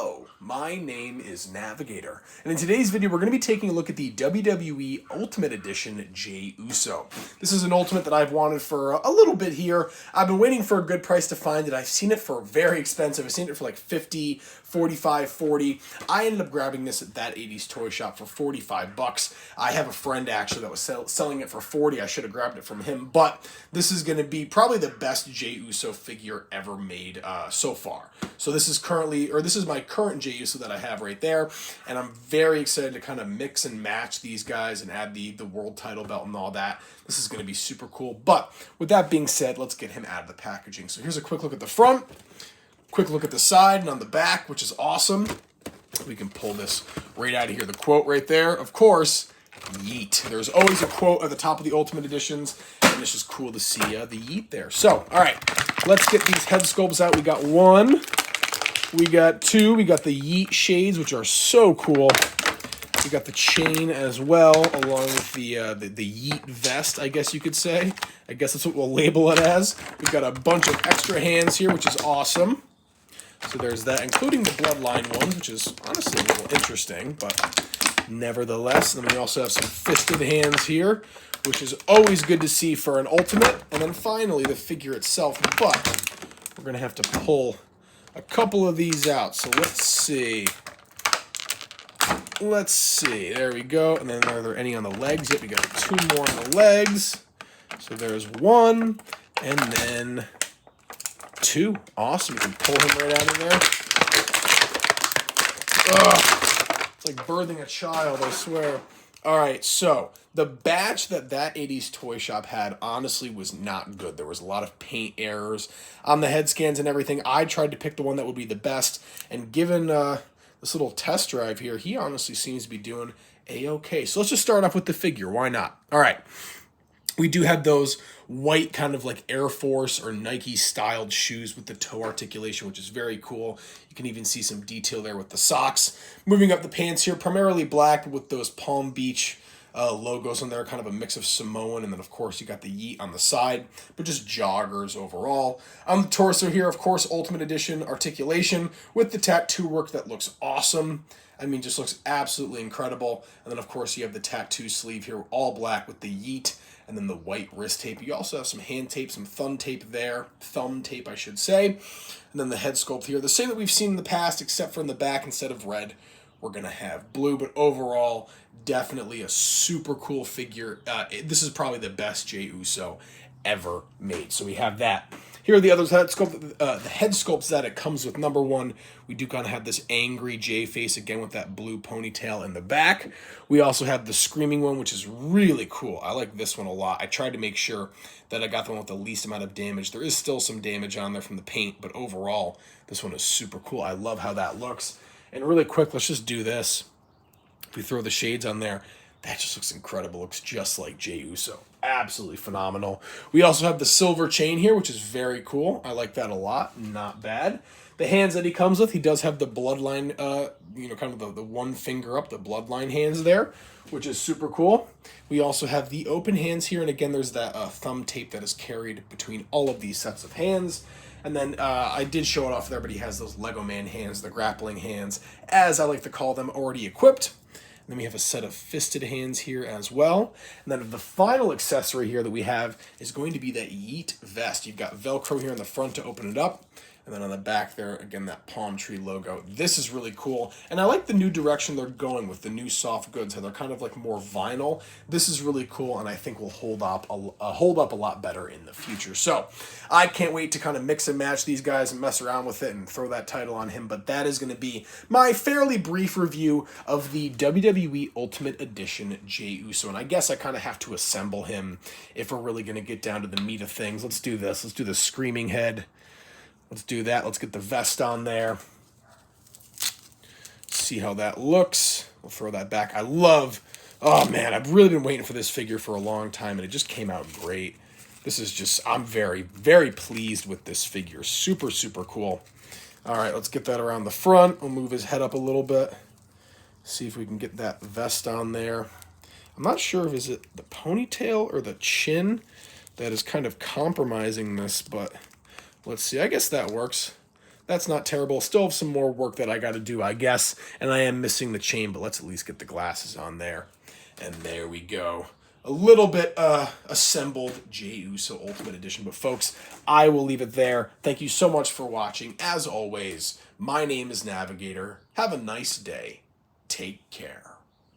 Hello, my name is Navigator, and in today's video we're going to be taking a look at the WWE Ultimate Edition Jey Uso. This is an Ultimate that I've wanted for a little bit here. I've been waiting for a good price to find it. I've seen it for very expensive. I've seen it for like 50, 45, 40. I ended up grabbing this at That 80s Toy Shop for 45 bucks. I have a friend actually that was selling it for 40. I should have grabbed it from him, but this is going to be probably the best Jey Uso figure ever made so far. So this is my current Jey Uso that I have right there, and I'm very excited to kind of mix and match these guys and add the world title belt and all that. This is going to be super cool. But with that being said, let's get him out of the packaging. So here's a quick look at the front, quick look at the side and on the back, which is awesome. We can pull this right out of here. The quote right there, of course, yeet. There's always a quote at the top of the Ultimate Editions, and it's just cool to see the yeet there. So, all right, let's get these head sculpts out. We got one, we got two, we got the yeet shades, which are so cool. We got the chain as well, along with the yeet vest, I guess you could say. I guess that's what we'll label it as. We've got a bunch of extra hands here, which is awesome. So there's that, including the bloodline ones, which is honestly a little interesting, but nevertheless. And then we also have some fisted hands here, which is always good to see for an Ultimate. And then finally, the figure itself, but we're going to have to pull a couple of these out. So let's see. Let's see. There we go. And then are there any on the legs? Yep, we got two more on the legs. So there's one, and then two. Awesome. You can pull him right out of there. Ugh. It's like birthing a child, I swear. All right, so the batch that 80s Toy Shop had honestly was not good. There was a lot of paint errors on the head scans and everything. I tried to pick the one that would be the best, and given this little test drive here, he honestly seems to be doing A-okay. So let's just start off with the figure. Why not? All right. We do have those white kind of like Air Force or Nike styled shoes with the toe articulation, which is very cool. You can even see some detail there with the socks. Moving up the pants here, primarily black, but with those Palm Beach logos on there, kind of a mix of Samoan, and then of course you got the yeet on the side, but just joggers overall. On the torso here, of course, Ultimate Edition articulation with the tattoo work that looks awesome. I mean, just looks absolutely incredible. And then of course you have the tattoo sleeve here, all black with the yeet, and then the white wrist tape. You also have some hand tape, some thumb tape there, thumb tape I should say. And then the head sculpt here, the same that we've seen in the past, except for in the back, instead of red, we're going to have blue. But overall, definitely a super cool figure. This is probably the best Jey Uso ever made. So we have that. Here are the other head sculpt, the head sculpts that it comes with. Number one, we do kind of have this angry Jey face again with that blue ponytail in the back. We also have the screaming one, which is really cool. I like this one a lot. I tried to make sure that I got the one with the least amount of damage. There is still some damage on there from the paint, but overall, this one is super cool. I love how that looks. And really quick, let's just do this. If we throw the shades on there, that just looks incredible. Looks just like Jey Uso. Absolutely phenomenal. We also have the silver chain here, which is very cool. I like that a lot. Not bad. The hands that he comes with, he does have the bloodline, kind of the one finger up, the bloodline hands there, which is super cool. We also have the open hands here, and again, there's that thumb tape that is carried between all of these sets of hands. And then I did show it off there, but he has those Lego Man hands, the grappling hands, as I like to call them, already equipped. And then we have a set of fisted hands here as well. And then the final accessory here that we have is going to be that yeet vest. You've got Velcro here in the front to open it up. And then on the back there, again, that palm tree logo. This is really cool. And I like the new direction they're going with the new soft goods, how they're kind of like more vinyl. This is really cool, and I think will hold up a lot better in the future. So I can't wait to kind of mix and match these guys and mess around with it and throw that title on him. But that is going to be my fairly brief review of the WWE Ultimate Edition Jey Uso. And I guess I kind of have to assemble him if we're really going to get down to the meat of things. Let's do this. Let's do the screaming head. Let's do that. Let's get the vest on there. See how that looks. We'll throw that back. Oh man, I've really been waiting for this figure for a long time, and it just came out great. This is just, I'm very, very pleased with this figure. Super, super cool. All right, let's get that around the front. We'll move his head up a little bit. See if we can get that vest on there. I'm not sure if is it the ponytail or the chin that is kind of compromising this, but let's see. I guess that works. That's not terrible. Still have some more work that I got to do, I guess, and I am missing the chain, but let's at least get the glasses on there. And there we go. A little bit assembled Jey Uso Ultimate Edition. But folks, I will leave it there. Thank you so much for watching. As always, my name is Navigator. Have a nice day. Take care.